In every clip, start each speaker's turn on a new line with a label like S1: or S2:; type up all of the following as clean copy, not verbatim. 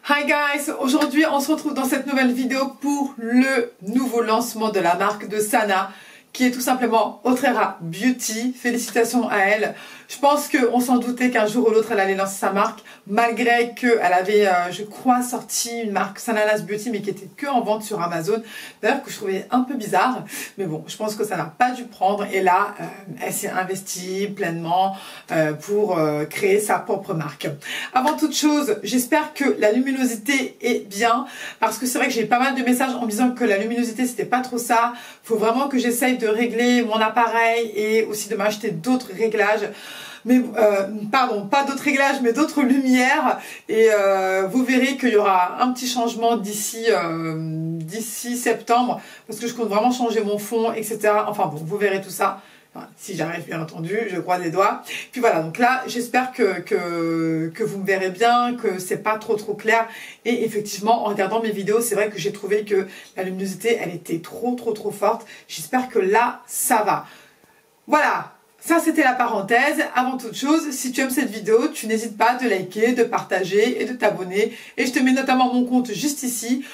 S1: Hi guys, aujourd'hui on se retrouve dans cette nouvelle vidéo pour le nouveau lancement de la marque de Sana qui est tout simplement Otrera Beauty. Félicitations à elle. Je pense qu'on s'en doutait qu'un jour ou l'autre elle allait lancer sa marque, malgré qu'elle avait, je crois, sorti une marque Sananas Beauty mais qui était que en vente sur Amazon. D'ailleurs que je trouvais un peu bizarre, mais bon, je pense que ça n'a pas dû prendre et là, elle s'est investie pleinement pour créer sa propre marque. Avant toute chose, j'espère que la luminosité est bien parce que c'est vrai que j'ai pas mal de messages en me disant que la luminosité c'était pas trop ça. Faut vraiment que j'essaye de régler mon appareil et aussi de m'acheter d'autres réglages. Mais pardon, pas d'autres réglages mais d'autres lumières et vous verrez qu'il y aura un petit changement d'ici septembre parce que je compte vraiment changer mon fond, etc. Enfin bon, vous verrez tout ça. Enfin, si j'arrive bien entendu, je croise les doigts. Puis voilà, donc là j'espère que vous me verrez bien, que c'est pas trop clair. Et effectivement en regardant mes vidéos, c'est vrai que j'ai trouvé que la luminosité elle était trop forte. J'espère que là ça va. Voilà. Ça, c'était la parenthèse. Avant toute chose, si tu aimes cette vidéo, tu n'hésites pas de liker, de partager et de t'abonner. Et je te mets notamment mon compte juste ici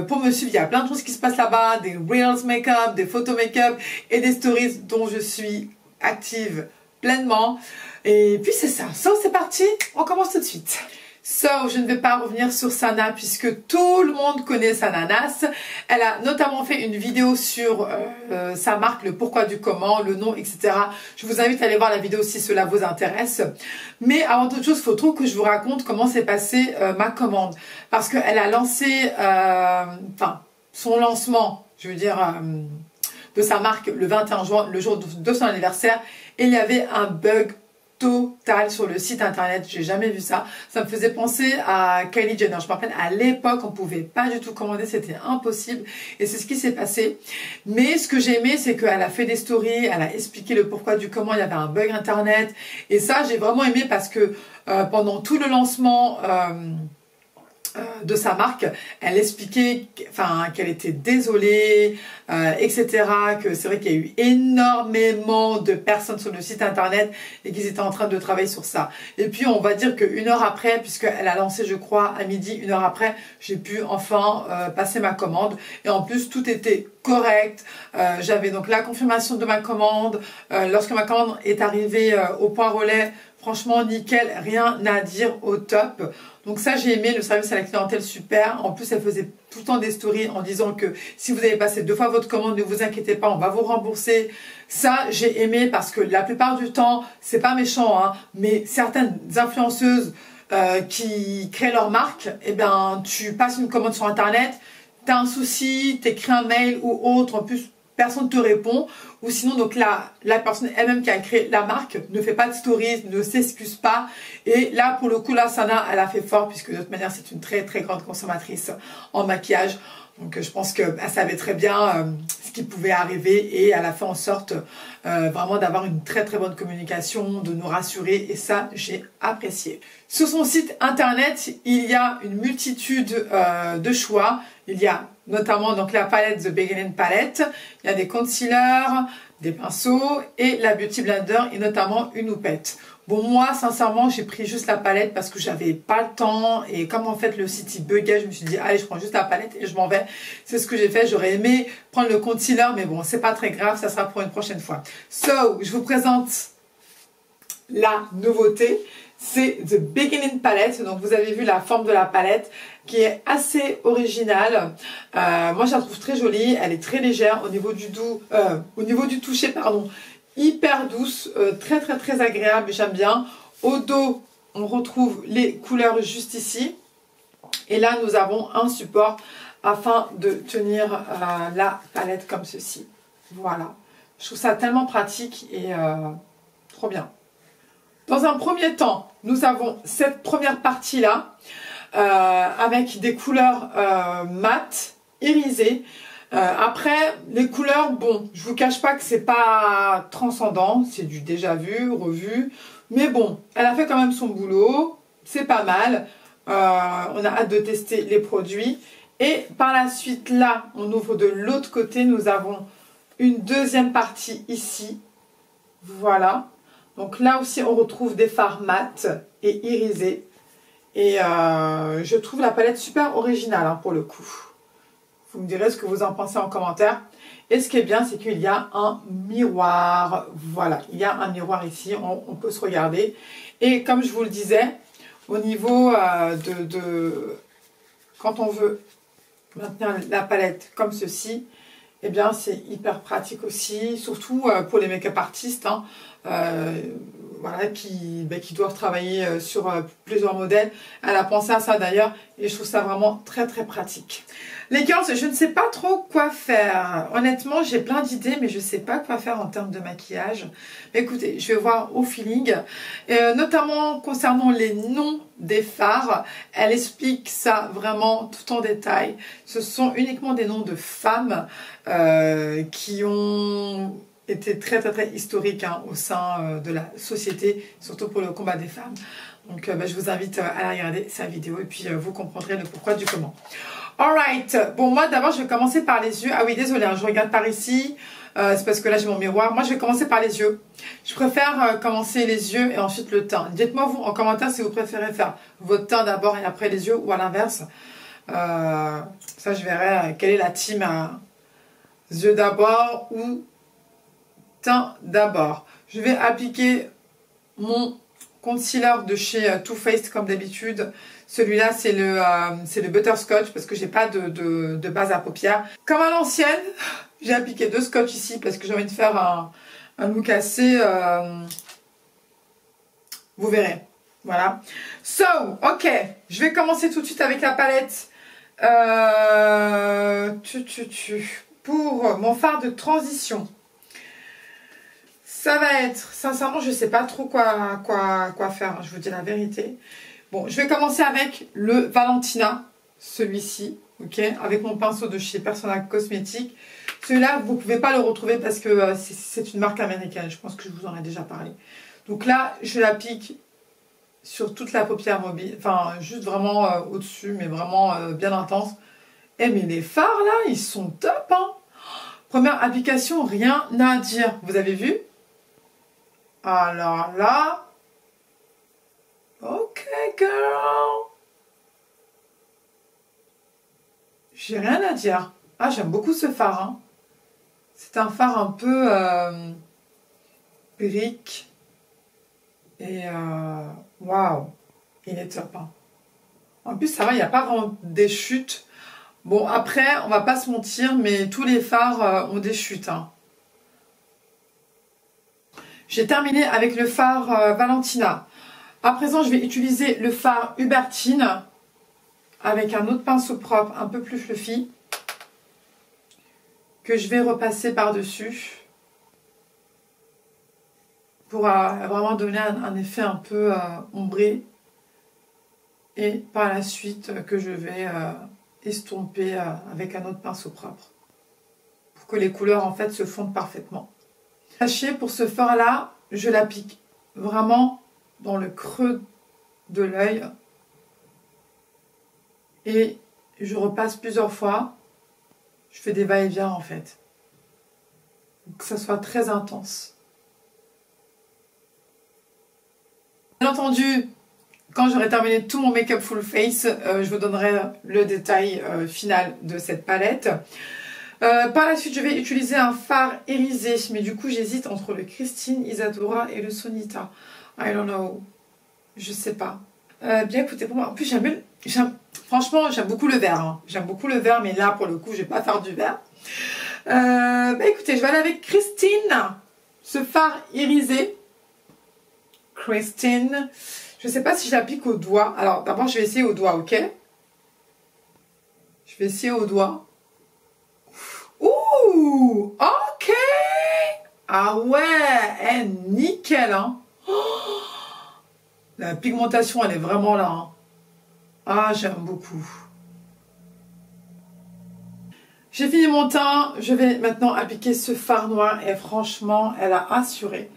S1: pour me suivre. Il y a plein de choses qui se passent là-bas, des Reels make-up, des photos make-up et des stories dont je suis active pleinement. Et puis c'est ça. So, c'est parti. On commence tout de suite. So, je ne vais pas revenir sur Sana puisque tout le monde connaît Sananas. Elle a notamment fait une vidéo sur sa marque, le pourquoi du comment, le nom, etc. Je vous invite à aller voir la vidéo si cela vous intéresse. Mais avant toute chose, il faut trop que je vous raconte comment s'est passée ma commande. Parce qu'elle a lancé son lancement, je veux dire, de sa marque le 21 juin, le jour de son anniversaire. Et il y avait un bug total sur le site internet, j'ai jamais vu ça. Ça me faisait penser à Kylie Jenner. Je me rappelle à l'époque on pouvait pas du tout commander, c'était impossible et c'est ce qui s'est passé. Mais ce que j'ai aimé c'est qu'elle a fait des stories, elle a expliqué le pourquoi du comment, il y avait un bug internet et ça j'ai vraiment aimé parce que pendant tout le lancement de sa marque, elle expliquait qu'elle était désolée, etc. Que c'est vrai qu'il y a eu énormément de personnes sur le site internet et qu'ils étaient en train de travailler sur ça. Et puis on va dire qu'une heure après, puisqu'elle a lancé je crois à midi, une heure après, j'ai pu enfin passer ma commande. Et en plus tout était correct. J'avais donc la confirmation de ma commande. Lorsque ma commande est arrivée au point relais, franchement nickel, rien à dire, au top. Donc ça j'ai aimé, le service à la clientèle super. En plus elle faisait tout le temps des stories en disant que si vous avez passé 2 fois votre commande, ne vous inquiétez pas, on va vous rembourser. Ça j'ai aimé parce que la plupart du temps, c'est pas méchant, hein, mais certaines influenceuses qui créent leur marque, eh bien tu passes une commande sur internet, tu as un souci, tu écris un mail ou autre, en plus personne ne te répond, ou sinon donc la personne elle-même qui a créé la marque ne fait pas de stories, ne s'excuse pas, et là pour le coup là Sana elle a fait fort puisque de toute manière c'est une très grande consommatrice en maquillage, donc je pense qu'elle savait très bien ce qui pouvait arriver et elle a fait en sorte vraiment d'avoir une très bonne communication, de nous rassurer et ça j'ai apprécié. Sur son site internet il y a une multitude de choix, il y a notamment donc la palette The Beginning Palette, il y a des concealers, des pinceaux et la Beauty Blender et notamment une houppette. Bon moi sincèrement j'ai pris juste la palette parce que j'avais pas le temps et comme en fait le site il buguait, je me suis dit allez je prends juste la palette et je m'en vais. C'est ce que j'ai fait, j'aurais aimé prendre le concealer mais bon c'est pas très grave, ça sera pour une prochaine fois. So je vous présente la nouveauté. C'est The Beginning Palette, donc vous avez vu la forme de la palette qui est assez originale. Moi je la trouve très jolie, elle est très légère au niveau du toucher, pardon, hyper douce, très agréable, j'aime bien. Au dos, on retrouve les couleurs juste ici. Et là nous avons un support afin de tenir la palette comme ceci. Voilà, je trouve ça tellement pratique et trop bien. Dans un premier temps, nous avons cette première partie-là avec des couleurs mat, irisées. Après, les couleurs, bon, je vous cache pas que c'est pas transcendant, c'est du déjà vu, revu. Mais bon, elle a fait quand même son boulot, c'est pas mal. On a hâte de tester les produits. Et par la suite, là, on ouvre de l'autre côté, nous avons une deuxième partie ici. Voilà. Donc là aussi, on retrouve des fards mat et irisés. Et je trouve la palette super originale hein, pour le coup. Vous me direz ce que vous en pensez en commentaire. Et ce qui est bien, c'est qu'il y a un miroir. Voilà, il y a un miroir ici, on peut se regarder. Et comme je vous le disais, au niveau quand on veut maintenir la palette comme ceci, eh bien c'est hyper pratique aussi, surtout pour les make-up artistes, hein, voilà, qui doivent travailler sur plusieurs modèles. Elle a pensé à ça d'ailleurs et je trouve ça vraiment très très pratique. Les girls, je ne sais pas trop quoi faire. Honnêtement, j'ai plein d'idées, mais je ne sais pas quoi faire en termes de maquillage. Mais écoutez, je vais voir au feeling. Notamment concernant les noms des fards, elle explique ça vraiment tout en détail. Ce sont uniquement des noms de femmes qui ont été très très très historiques hein, au sein de la société, surtout pour le combat des femmes. Donc je vous invite à regarder sa vidéo et puis vous comprendrez le pourquoi du comment. Alright, bon moi d'abord je vais commencer par les yeux. Ah oui désolé, hein, je regarde par ici, c'est parce que là j'ai mon miroir. Moi je vais commencer par les yeux. Je préfère commencer les yeux et ensuite le teint. Dites-moi vous en commentaire si vous préférez faire votre teint d'abord et après les yeux ou à l'inverse. Ça je verrai quelle est la team yeux d'abord ou teint d'abord. Je vais appliquer mon concealer de chez Too Faced comme d'habitude. Celui-là, c'est le Butterscotch parce que j'ai pas de base à paupières. Comme à l'ancienne, j'ai appliqué 2 scotch ici parce que j'ai envie de faire un look assez... vous verrez. Voilà. So, ok. Je vais commencer tout de suite avec la palette. Pour mon fard de transition. Ça va être... Sincèrement, je sais pas trop quoi faire. Je vous dis la vérité. Bon, je vais commencer avec le Valentina, celui-ci, ok, avec mon pinceau de chez Persona Cosmetics. Celui-là, vous ne pouvez pas le retrouver parce que c'est une marque américaine, je pense que je vous en ai déjà parlé. Donc là, je l'applique sur toute la paupière mobile, enfin, juste vraiment au-dessus, mais vraiment bien intense. Eh, mais les fards, là, ils sont top, hein. Première application, rien à dire. Vous avez vu? Alors là... Ok, girl. J'ai rien à dire. Ah, j'aime beaucoup ce fard. Hein. C'est un fard un peu brique. Et waouh, il est top. Hein. En plus, ça va, il n'y a pas vraiment des chutes. Bon, après, on va pas se mentir, mais tous les fards ont des chutes. Hein. J'ai terminé avec le fard Valentina. À présent, je vais utiliser le fard Hubertine avec un autre pinceau propre, un peu plus fluffy, que je vais repasser par-dessus pour vraiment donner un effet un peu ombré. Et par la suite, que je vais estomper avec un autre pinceau propre pour que les couleurs en fait se fondent parfaitement. Sachez, pour ce fard-là, je l'applique vraiment dans le creux de l'œil et je repasse plusieurs fois. Je fais des va-et-vient en fait, pour que ça soit très intense. Bien entendu, quand j'aurai terminé tout mon make-up full face, je vous donnerai le détail final de cette palette. Par la suite, je vais utiliser un fard irisé, mais du coup j'hésite entre le Christine Isadora et le Sonita. I don't know. Je sais pas. Bien écoutez, pour moi, en plus franchement, j'aime beaucoup le vert. Hein. J'aime beaucoup le vert, mais là, pour le coup, je vais pas faire du vert. Écoutez, je vais aller avec Christine. Ce fard irisé. Christine. Je sais pas si je l'applique au doigt. Alors, d'abord, je vais essayer au doigt, ok? Je vais essayer au doigt. Ouh! Ok! Ah ouais! Nickel, hein? Oh, la pigmentation, elle est vraiment là. Hein. Ah, j'aime beaucoup. J'ai fini mon teint. Je vais maintenant appliquer ce fard noir. Et franchement, elle a assuré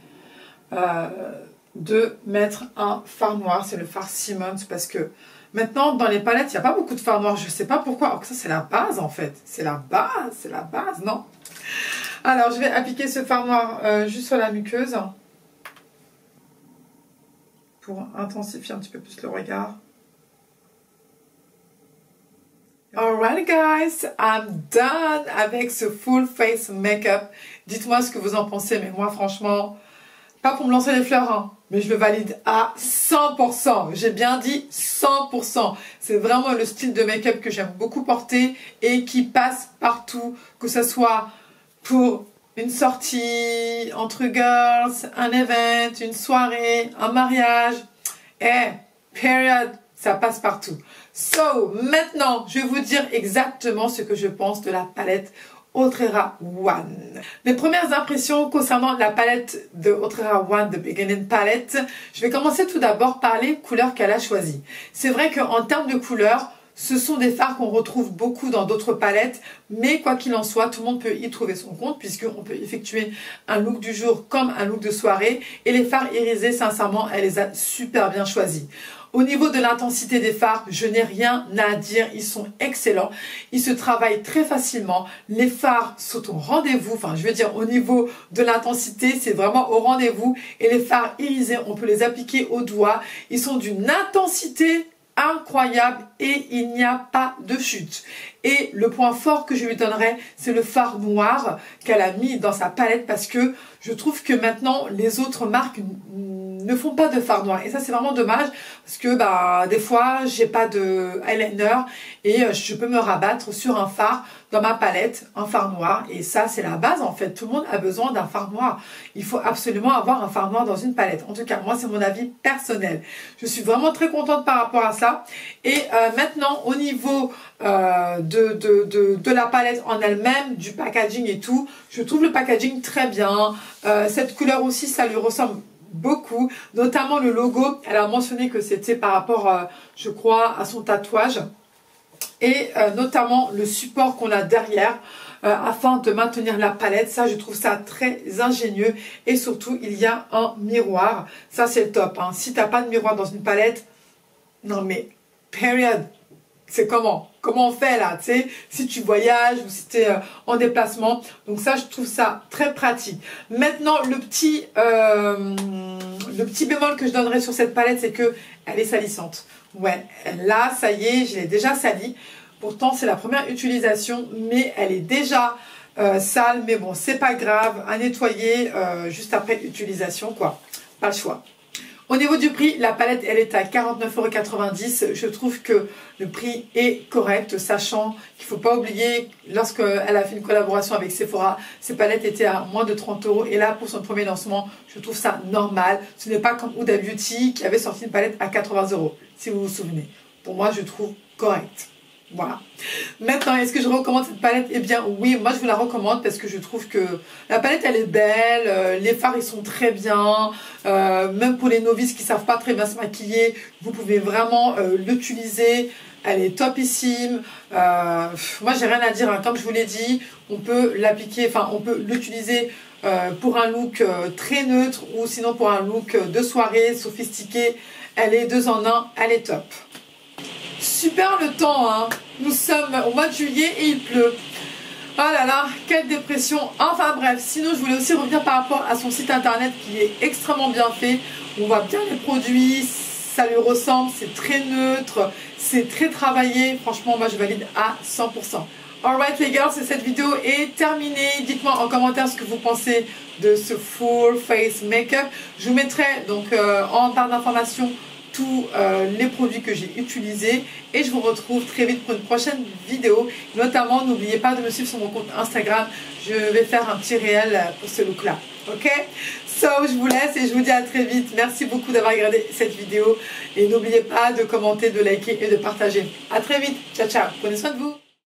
S1: de mettre un fard noir. C'est le fard Simmons. Parce que maintenant, dans les palettes, il n'y a pas beaucoup de fard noir. Je ne sais pas pourquoi. Alors que ça, c'est la base, en fait. C'est la base, non? Alors, je vais appliquer ce fard noir juste sur la muqueuse. Pour intensifier un petit peu plus le regard. Alright guys, I'm done avec ce full face make-up. Dites-moi ce que vous en pensez, mais moi franchement, pas pour me lancer les fleurs, hein, mais je le valide à 100%. J'ai bien dit 100%. C'est vraiment le style de make-up que j'aime beaucoup porter et qui passe partout, que ce soit pour une sortie entre girls, un event, une soirée, un mariage. Period, ça passe partout. So, maintenant, je vais vous dire exactement ce que je pense de la palette Autrera One. Mes premières impressions concernant la palette de Autrera One, de Beginning Palette, je vais commencer tout d'abord par les couleurs qu'elle a choisies. C'est vrai qu'en termes de couleurs, ce sont des fards qu'on retrouve beaucoup dans d'autres palettes, mais quoi qu'il en soit, tout le monde peut y trouver son compte puisqu'on peut effectuer un look du jour comme un look de soirée. Et les fards irisés, sincèrement, elle les a super bien choisis. Au niveau de l'intensité des fards, je n'ai rien à dire, ils sont excellents. Ils se travaillent très facilement. Les fards sont au rendez-vous, enfin je veux dire au niveau de l'intensité, c'est vraiment au rendez-vous. Et les fards irisés, on peut les appliquer au doigt. Ils sont d'une intensité incroyable et il n'y a pas de chute. Et le point fort que je lui donnerais, c'est le fard noir qu'elle a mis dans sa palette parce que je trouve que maintenant les autres marques ne font pas de fard noir et ça c'est vraiment dommage parce que bah des fois j'ai pas de eyeliner et je peux me rabattre sur un fard dans ma palette, un fard noir, et ça c'est la base en fait. Tout le monde a besoin d'un fard noir, il faut absolument avoir un fard noir dans une palette. En tout cas moi c'est mon avis personnel, je suis vraiment très contente par rapport à ça. Et maintenant au niveau de la palette en elle-même, du packaging et tout, je trouve le packaging très bien. Cette couleur aussi ça lui ressemble beaucoup, notamment le logo. Elle a mentionné que c'était par rapport je crois à son tatouage et notamment le support qu'on a derrière afin de maintenir la palette. Ça je trouve ça très ingénieux et surtout il y a un miroir, ça c'est le top hein. Si t'as pas de miroir dans une palette, non mais period, c'est comment on fait là, tu sais, si tu voyages ou si tu es en déplacement. Donc ça, je trouve ça très pratique. Maintenant, le petit bémol que je donnerais sur cette palette, c'est que elle est salissante. Ouais, là, ça y est, je l'ai déjà salie. Pourtant, c'est la première utilisation, mais elle est déjà sale. Mais bon, c'est pas grave, à nettoyer juste après utilisation, quoi. Pas le choix. Au niveau du prix, la palette, elle est à 49,90 €. Je trouve que le prix est correct, sachant qu'il ne faut pas oublier, lorsqu'elle a fait une collaboration avec Sephora, ses palettes étaient à moins de 30 €. Et là, pour son premier lancement, je trouve ça normal. Ce n'est pas comme Huda Beauty qui avait sorti une palette à 80 €, si vous vous souvenez. Pour moi, je trouve correct. Voilà. Maintenant, est-ce que je recommande cette palette? Eh bien oui, moi je vous la recommande parce que je trouve que la palette elle est belle, les fards ils sont très bien, même pour les novices qui savent pas très bien se maquiller, vous pouvez vraiment l'utiliser, elle est topissime. Moi j'ai rien à dire, hein. Comme je vous l'ai dit, on peut l'appliquer, enfin on peut l'utiliser pour un look très neutre ou sinon pour un look de soirée sophistiqué. Elle est 2 en 1, elle est top. Super le temps, hein. Nous sommes au mois de juillet et il pleut. Oh là là, quelle dépression. Enfin bref, sinon je voulais aussi revenir par rapport à son site internet qui est extrêmement bien fait. On voit bien les produits, ça lui ressemble, c'est très neutre, c'est très travaillé. Franchement, moi je valide à 100%. Alright les gars, cette vidéo est terminée. Dites-moi en commentaire ce que vous pensez de ce full face make-up. Je vous mettrai donc en barre d'informations tous les produits que j'ai utilisés et je vous retrouve très vite pour une prochaine vidéo. Notamment, n'oubliez pas de me suivre sur mon compte Instagram. Je vais faire un petit réel pour ce look là. Ok? So, je vous laisse et je vous dis à très vite. Merci beaucoup d'avoir regardé cette vidéo et n'oubliez pas de commenter, de liker et de partager. À très vite. Ciao, ciao. Prenez soin de vous.